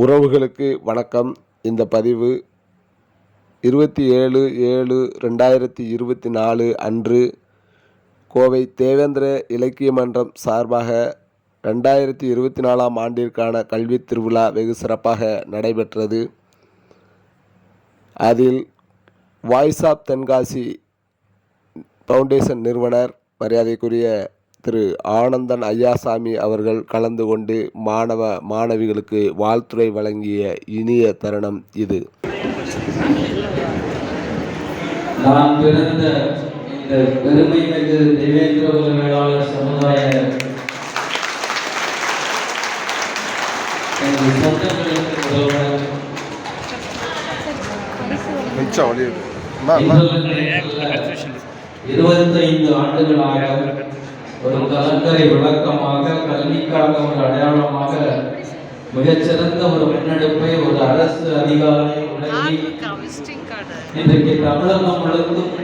உறவுகளுக்கு வணக்கம். இந்த பதிவு 27/7/2024 அன்று கோவை தேவேந்திர இலக்கிய மன்றம் சார்பாக 2024ஆம் ஆண்டிற்கான கல்வித் திருவிழா வெகு சிறப்பாக நடைபெற்றது. அதில் வாய்ஸ் ஆஃப் தென்காசி ஃபவுண்டேஷன் நிறுவனர் மரியாதைக்குரிய திரு ஆனந்தன் ஐயாசாமி அவர்கள் கலந்து கொண்டு மாணவ மாணவிகளுக்கு வாழ்த்துரை வழங்கிய இனிய தருணம் இது. நான் பிறந்த இந்த பெருமை மிகு தேவேந்திர வேளாளர் சமுதாய சொந்தங்களுக்கு முதல்வர் 25 ஆண்டுகளாக ஒரு கலங்கரை விளக்கமாக, கல்விக்காக ஒரு அடையாளமாக, மிகச்சிறந்த ஒரு முன்னெடுப்பை ஒரு அரசு அதிகாரி இன்றைக்கு தமிழகம் முழுவதும்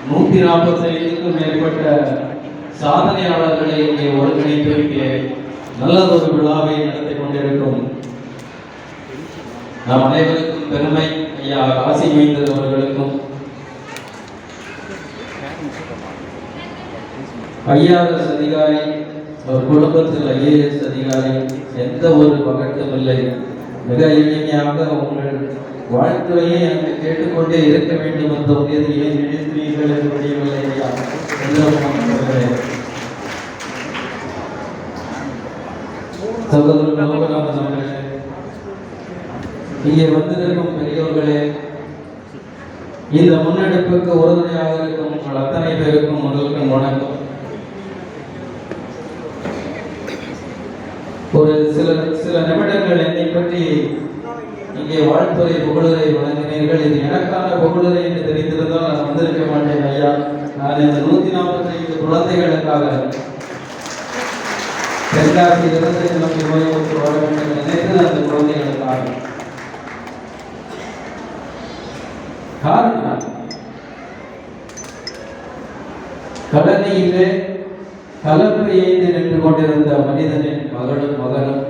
145க்கும் மேற்பட்ட சாதனையாளர்களை இங்கே ஒருங்கிணைத்து நல்லதொரு விழாவை நடத்தி கொண்டிருக்கும் நம் அனைவருக்கும் பெருமை. ஐயா காசி மைந்தர் அவர்களுக்கும், IRS அதிகாரி, ஒரு குடும்பத்தில் IAS அதிகாரி, எந்த ஒரு பகட்டும் இல்லை. மிக எளிமையாக உங்கள் வாழ்த்துறையை அங்கு கேட்டுக்கொண்டே இருக்க வேண்டும் என்ற உறுதியை நினைத்தீர்கள் என்று முடியவில்லை. சகோதரர் லோகநாதன் அவர்களே, இங்கே வந்திருக்கும் பெரியோர்களே, இந்த முன்னெடுப்புக்கு உறுதுணையாக இருக்கும் உங்கள் அத்தனை பேருக்கும் முதல்க்கும் வணக்கம். ஒரு சில நிமிடங்கள் என்னை பற்றி இங்கே வாழ்த்துறை புகழுரை வழங்கினீர்கள். இது எனக்கான புகழுரை என்று தெரிந்திருந்தால் நான் வந்திருக்க மாட்டேன் ஐயா. நான் இந்த 145 குழந்தைகளுக்காக தென்காசியிலிருந்து நமக்கு நோய்வுற்று வர வேண்டும் நினைத்து அந்த குழந்தைகளுக்காக காரணம் கடனையிலே கலப்பை ஏந்தி நின்று கொண்டிருந்த மனிதனின் மகனும்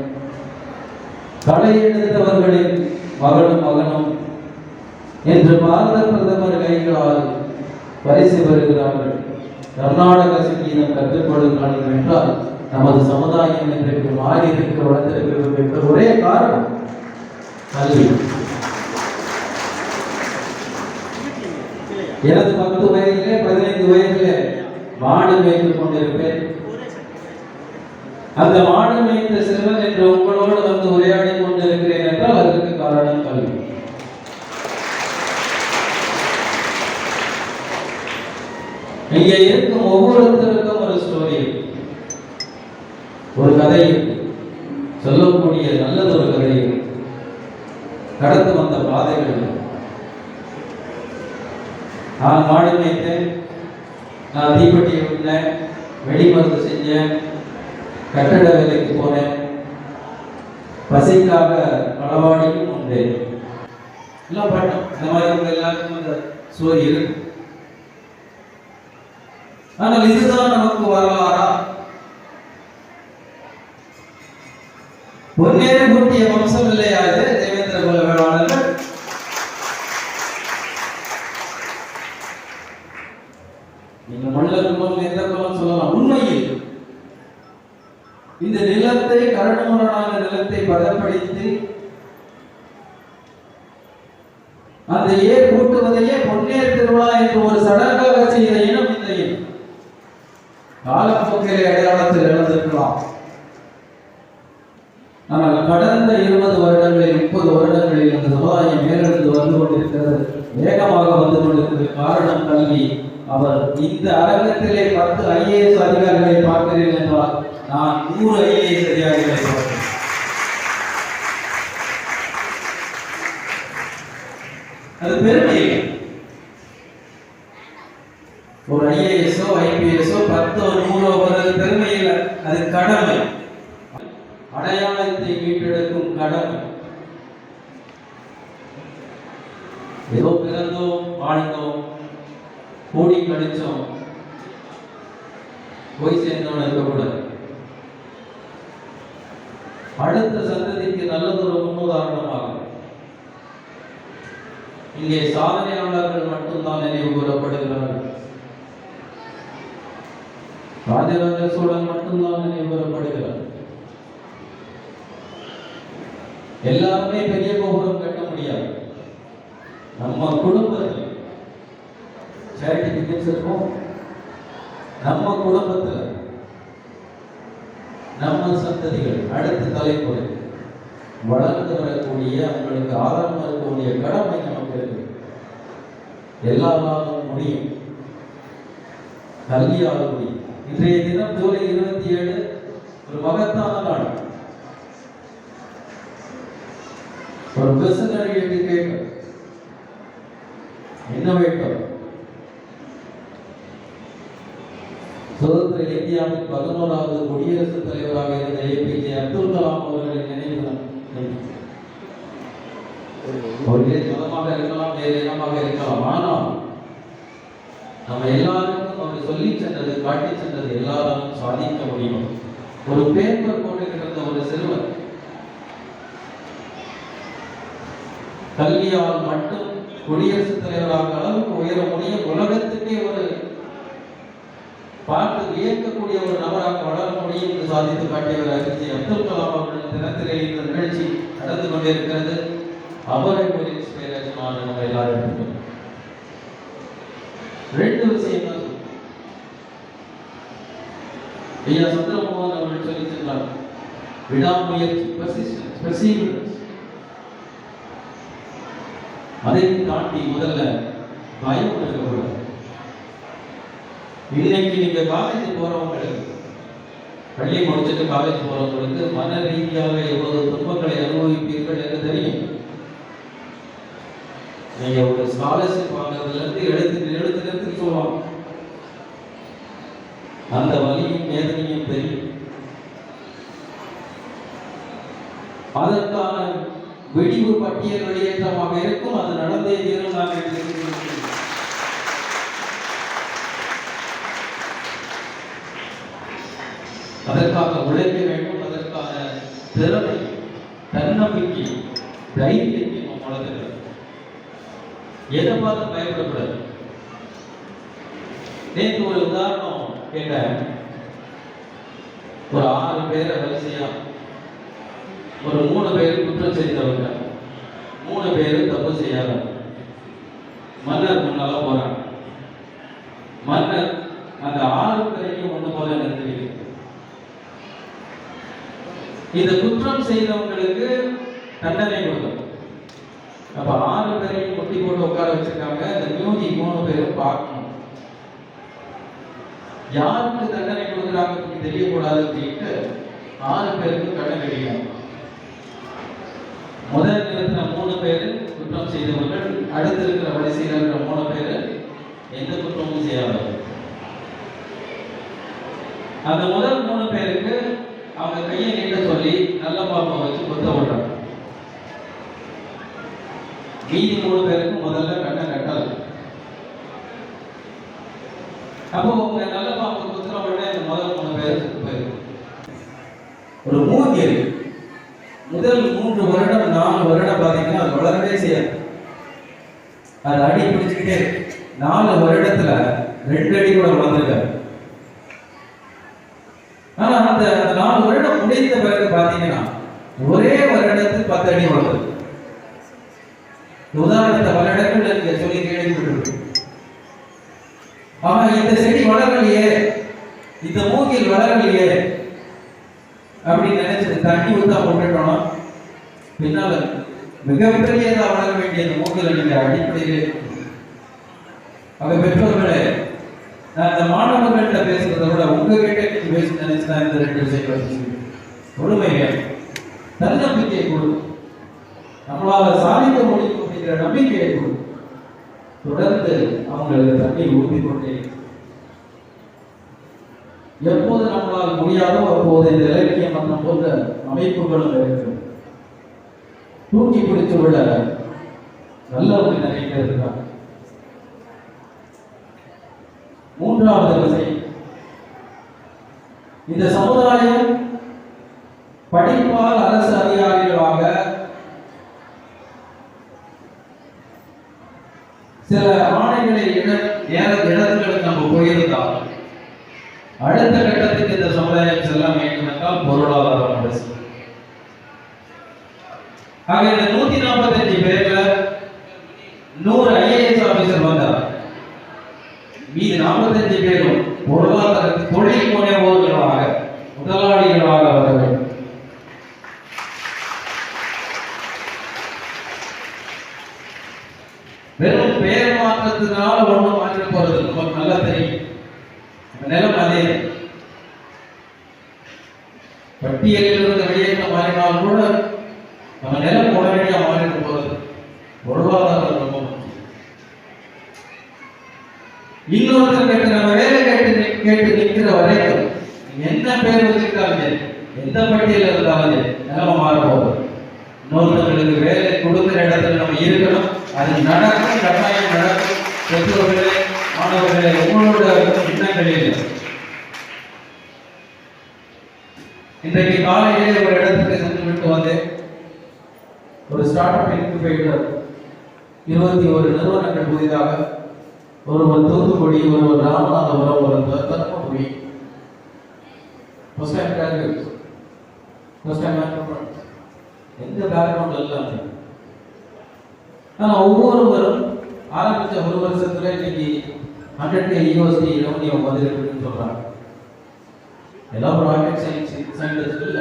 தலையெடுத்தவர்களின் மகனும் என்று பாரத பிரதமர் கைகளால் பரிசு பெறுகிறார்கள். கர்நாடக சங்கீதம் கற்றுக்கொள்கிறார்கள் என்றால் நமது சமுதாயம் இன்றைக்கு மாறி இருக்க வளர்ந்திருக்கிறது என்ற ஒரே காரணம் கல்வி. எனது 10 வயதிலே 15 வயதிலே மாடு மேய்த்து கொண்டிருப்பேன். அந்த மாடு மேய்த்த சிறுவன் என்று உங்களோடு வந்து உரையாடி கொண்டிருக்கிறேன் என்றால் அதற்கு காரணம் கல்வி. இங்கே இருக்கும் ஒவ்வொருத்தருக்கும் ஒரு ஸ்டோரி, ஒரு கதை, சொல்லக்கூடிய நல்லதொரு கதை, கடந்து வந்த பாதைகள். நான் மாடு மேய்த்தேன், நான் தீப்பெட்டியை விட்டேன், வெடிமருந்து செஞ்சேன், கட்டட வேலைக்கு போனேன், பசிக்காக களவாடியும் உண்டேன். எல்லாம் பாட்டோம். இந்த மாதிரி எல்லாருக்கும் அந்த ஸ்டோரி இருக்கு. ஆனால் இதுதான் நமக்கு வரலாறா? பொன்னேறு கூட்டிய வம்சம் இல்லையா இது தேவேந்திர குல வேளாளர்கள்? நீங்க மல்லர் எந்த குலம் சொல்லலாம். உண்மையில் இந்த நிலத்தை, கரடுமுரடான நிலத்தை பதப்படுத்தி அந்த ஏர் கூட்டுவதையே பொன்னேர் திருவிழா என்று ஒரு சடங்காக செய்த இனம் இந்த இனம். காலப்போக்கிலே அடையாளத்தில் இழந்திருக்கலாம். ஆனால் கடந்த 20 வருடங்களில் 30 வருடங்களில் அந்த சமுதாயம் மேலெழுந்து வந்து கொண்டிருக்கிறது, வேகமாக வந்து கொண்டிருக்கிறது. காரணம் கல்வி. அவர் இந்த அரங்கத்திலே 10 IAS அதிகாரிகளை பார்க்கிறேன் என்றால் நான் 100 IAS அதிகாரிகளை பார்க்கிறேன். அது பெருமை. ஒரு IAS IPS 10 100 வருது பெருமை இல்லை, அது கடமை. அடையாளத்தை மீட்டெடுக்கும் கடமை. ஏதோ பிறந்தோம், வாழ்ந்தோம், கூடி கழிச்சோம், போய் சேர்ந்தவன் இருக்கக்கூடாது. அடுத்த சந்ததிக்கு நல்லதொரு முன்னுதாரணமாக இங்கே சாதனையாளர்கள் மட்டும்தான் நினைவு கூறப்படுகிறார்கள். ராஜராஜ சோழன் மட்டும்தான் நினைவு கூறப்படுகிறார். எல்லாருமே பெரிய கோபுரம் கட்ட முடியாது. நம்ம குடும்பத்தில் சேரிட்டி பிகின்ஸ் இருக்கும். நம்ம குடும்பத்தில் நம்ம சந்ததிகள் அடுத்த தலைமுறை வளர்ந்து வரக்கூடிய அவங்களுக்கு ஆரம்பம் இருக்கக்கூடிய கடமை நமக்கு இருக்கு. எல்லாராலும் முடியும், கல்வியால் முடியும். இன்றைய தினம் ஜூலை 27 ஒரு மகத்தான நாள். ஒரு மிஷனரி எஜுகேட்டர், இன்னோவேட்டர், சுதந்திர இந்தியாவின் 11வது குடியரசுத் தலைவராக இருந்த ஏபிஜே அப்துல் கலாம் அவர்களின் நினைவு தினம். ஒரே மதமாக இருக்கலாம், வேறு இனமாக இருக்கலாம், ஆனால் நம்ம எல்லாருக்கும் அவர் சொல்லி சென்றது, காட்டி சென்றது எல்லாரும் சாதிக்க முடியும். ஒரு பேப்பர் போட்டு கிடந்த ஒரு சிறுவர் கல்வியால் மட்டும் குடியரசுத் தலைவராக அளவுக்கு உயர முடியும். உலகத்துக்கே ஒரு பார்த்து வியக்கக்கூடிய ஒரு நபராக வளர முடியும் என்று சாதித்து காட்டியவர் ஏபிஜே அப்துல் கலாம் அவர்களின் தினத்திலே இந்த நிகழ்ச்சி நடந்து கொண்டிருக்கிறது. அவரை ஒரு இன்ஸ்பிரேஷனாக நம்ம எல்லாரும் எடுத்துக்கணும். 2 விஷயம் தான் ஐயா சந்திரமோகன் அவர்கள் சொல்லி சென்றார். விடாமுயற்சி, பெர்சிவரன்ஸ். அதை தாண்டி முதல்ல பயம் இருக்கக்கூடாது. இன்னைக்கு நீங்க காலேஜ் போறவங்களுக்கு, பள்ளி முடிச்சுட்டு காலேஜ் போறவங்களுக்கு மன ரீதியாக எவ்வளவு துன்பங்களை அனுபவிப்பீர்கள் என்று தெரியும். நீங்க ஒரு ஸ்காலர்ஷிப் வாங்குறதுல இருந்து எழுத்து சொல்லுவாங்க. அந்த வலியும் வேதனையும் தெரியும். அதற்கான விடிவு பட்டியல் வெளியேற்றமாக இருக்கும். அது நடந்தே தீரும். அதற்காக உழைக்க வேண்டும். அதற்கான திறமை, தன்னம்பிக்கை, தைரியத்தை நாம் வளர்த்துக்கிறோம். எதை பார்த்து பயப்படக்கூடாது. நேற்று ஒரு உதாரணம் கேட்டேன். ஒரு 6 பேரை வரிசையா, ஒரு 3 பேர் குற்றம் செய்தவங்க, 3 பேர் தப்பு செய்யாத. மன்னர் முன்னால போறாங்க. மன்னர் அந்த 6 பேரையும் ஒன்று போல நிறுத்தி, இந்த குற்றம் செய்தவங்களுக்கு தண்டனை கொடுக்கும். அப்ப 6 பேரையும் முட்டி போட்டு உட்கார வச்சிருக்காங்க. இந்த மீதி 3 பேரும் பார்க்கணும். யாருக்கு தண்டனை கொடுக்குறாங்க தெரியக்கூடாது அப்படின்ட்டு 6 பேருக்கு கடன் கிடைக்கும். முதல் நிறுத்தின 3 பேர் குற்றம் செய்தவர்கள், அடுத்து இருக்கிற வரிசையில் இருக்கிற 3 பேர் எந்த குற்றமும் செய்யாதவர்கள். அந்த முதல் 3 பேருக்கு அவங்க கையை நீட்ட சொல்லி நல்ல பாப்பம் வச்சு குத்த விடுறாங்க. மீதி 3 பேருக்கு முதல்ல கண்ணை கட்டாது. அப்போ உங்க நல்ல பாம்பு குத்துற உடனே அந்த முதல் 3 பேர் செத்து போயிருக்கு. ஒரு மூங்கில் முதல் 3 வருடம் 4 வருடம் பார்த்தீங்கன்னா அது வளரவே செய்யாது. அது அடி பிடிச்சுக்கிட்டே 4 வருடத்துல 2 அடி கூட வளர்ந்துருக்காரு. ஆனா அந்த 4 வருடம் முடிந்த பிறகு பார்த்தீங்கன்னா ஒரே வருடத்தில் 10 அடி வளர்ந்தது. உதாரணத்தை பல இடங்கள் நீங்க சொல்லி கேள்விப்பட்டிருக்கு. ஆனா இந்த செடி வளரலையே, இந்த மூங்கில் வளரலையே அப்படின்னு நினைச்சது தண்ணி ஊத்தா போட்டுட்டோம்னா பின்னால மிகப்பெரியதா வளர வேண்டிய இந்த மூங்கில நீங்க அடிப்படையிலே. ஆக பெற்றோர்களே, நான் இந்த மாணவர்கள்ட்ட பேசுறதை விட உங்ககிட்ட நீங்க பேச நினைச்சுனா இந்த 2 விஷயம் பொறுமையை, தன்னம்பிக்கையை கொடு. நம்மளால சாதிக்க முடியும் அப்படிங்கிற நம்பிக்கையை கொடு. தொடர்ந்து அவங்களுக்கு தண்ணி ஊற்றி கொண்டே. எப்போது நம்மளால் முடியாதோ அப்போது இந்த இலக்கிய மன்றம் போன்ற அமைப்புகளும் இருக்கிறது. தூக்கி பிடிச்சு உள்ள நல்லவங்க நிறைய பேர் இருக்காங்க. 3வது விஷயம், இந்த சமுதாயம் படிப்பால் அரசு அதிகாரிகளாக சில ஆணைகளை இடங்களுக்கு நம்ம போயிருந்தால் அடுத்த கட்டத்துக்கு இந்த சமுதாயம் செல்ல வேண்டும் என்றால் பொருளாதாரம் அவசியம். ஆக இந்த 145 பேர்ல 100 ஐஏஎஸ் ஆபீசர் வந்தார். மீது 45 பேரும் பொருளாதார தொழில் முனைவோர்களாக முதலாளிகளாக வர வேண்டும். வெறும் பெயர் மாற்றத்தினால ஒன்றும் மாற்ற போறது நமக்கு நல்லா தெரியும். நிலம் அதே பட்டியலில் இருந்து வெளியேற்ற மாறினால் கூட நம்ம நிலம் உடனடியாக மாறிட போறது. பொருளாதாரம் ரொம்ப முக்கியம். இன்னொருத்தர் கேட்டு நம்ம வேலை கேட்டு நிற்கிற வரைக்கும் என்ன பேர் வச்சிருக்காங்க, எந்த பட்டியலில் இருந்தாலும் நிலைமை மாற போகுது. இன்னொருத்தர்களுக்கு வேலை கொடுக்கிற இடத்துல நம்ம இருக்கணும். அது நடக்கும், கட்டாயம் நடக்கும். பெற்றோர்களே, மாணவர்களே, உங்களோட எண்ணங்களில் இன்றைக்கு காலையிலே ஒரு இடத்துக்கு சென்று விட்டு வந்தேன். ஒரு ஸ்டார்ட் அப் இன்குபேட்டர் 21 நிறுவனங்கள் புதிதாக, ஒருவர் தூத்துக்குடி, ஒருவர் ராமநாதபுரம், ஒருவர் தர்மபுரி. எந்த பேக்ரவுண்ட் இல்லாம ஒவ்வொருவரும் ஆரம்பிச்ச ஒரு வருஷத்துல இன்னைக்கு 100 யூனிவர்சிட்டி ரெவன்யூ வந்துருக்குன்னு சொல்றாங்க. எல்லாம் ராக்கெட் சயின்டிஸ்ட் இல்ல,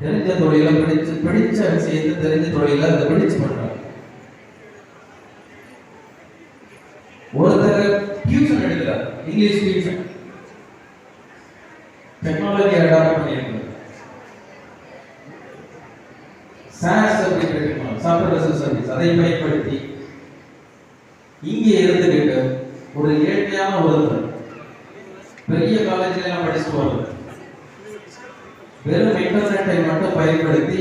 தெரிஞ்ச தொழில பிடிச்ச விஷயத்தை தெரிஞ்ச தொழில அதை பிடிச்சு பண்றாங்க. ஒருத்தர் டியூஷன் எடுக்கிறார், இங்கிலீஷ் டியூஷன், டெக்னாலஜி அடாப்ட் பண்ணியிருக்கிறார். சாஸ் சாஃப்ட்வேர் சர்வீஸ் அதை பயன்படுத்தி இங்கே இருந்துகிட்டு ஒரு ஏழ்மையான ஒருத்தர் பெரிய காலேஜில் எல்லாம் படிச்சுட்டு வருது, வெறும் இன்டர்நெட்டை மட்டும் பயன்படுத்தி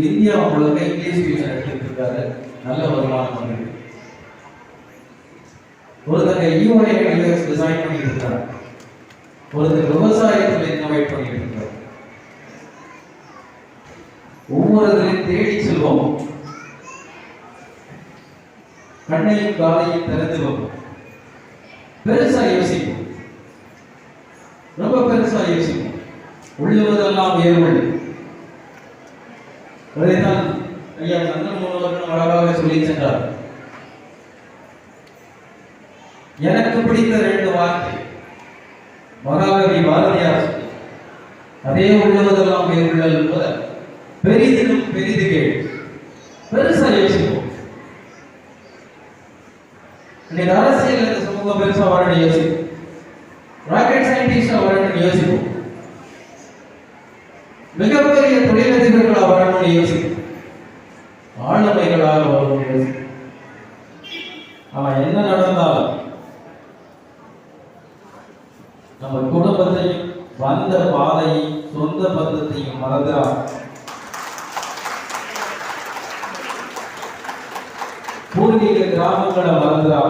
இந்தியா முழுக்க இங்கிலீஷ் டியூஷன் எடுத்துட்டு இருக்காரு. நல்ல வருமானம் பண்ணிருக்கு. ஒருத்தங்க யூஐ டிசைன் பண்ணிட்டு இருக்காரு. ஒருத்தர் விவசாயத்தில் இன்னோவேட் பண்ணிட்டு இருக்காரு. ஒவ்வொருவரையும் தேடி செல்வோம். கண்ணையும் காலையும் திறந்து வைப்போம். பெருசா யோசிப்போம், ரொம்ப பெருசா யோசிப்போம். உள்ளுவதெல்லாம் ஏறுவது. அதைத்தான் ஐயா சந்திரன் முன்னோர்கள் அழகாக சொல்லி சென்றார். எனக்கு பிடித்த 2 வார்த்தை மகாகவி பாரதியார் சொல்லி, அதே உள்ளுவதெல்லாம் ஏறுள்ளல் என்பது பெரிதிலும் பெரிது கேள். பெருசா யோசிப்போம். இன்னைக்கு அரசியல் இந்த சமூகம் பெருசா வரணும் யோசிப்போம். ராக்கெட் சயின்டிஸ்டா வரணும்னு யோசிப்போம். மிகப்பெரிய தொழிலதிபர்களா வரணும்னு யோசிப்போம். ஆளுமைகளாக வரணும்னு யோசிப்போம். ஆனா என்ன நடந்தாலும் நம்ம குடும்பத்தையும் வந்த பாதையும் சொந்த பந்தத்தையும் மறந்துடாம, பூர்வீக கிராமங்களை மறந்துடாம,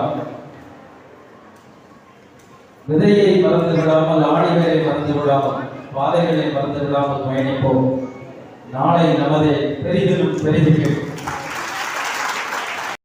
விதையை மறந்து விடாமல், ஆணிகளை மறந்து விடாமல், பாதைகளை மறந்து விடாமல் பயணிப்போம். நாளை நமதே பெரிதிலும் பெரிது.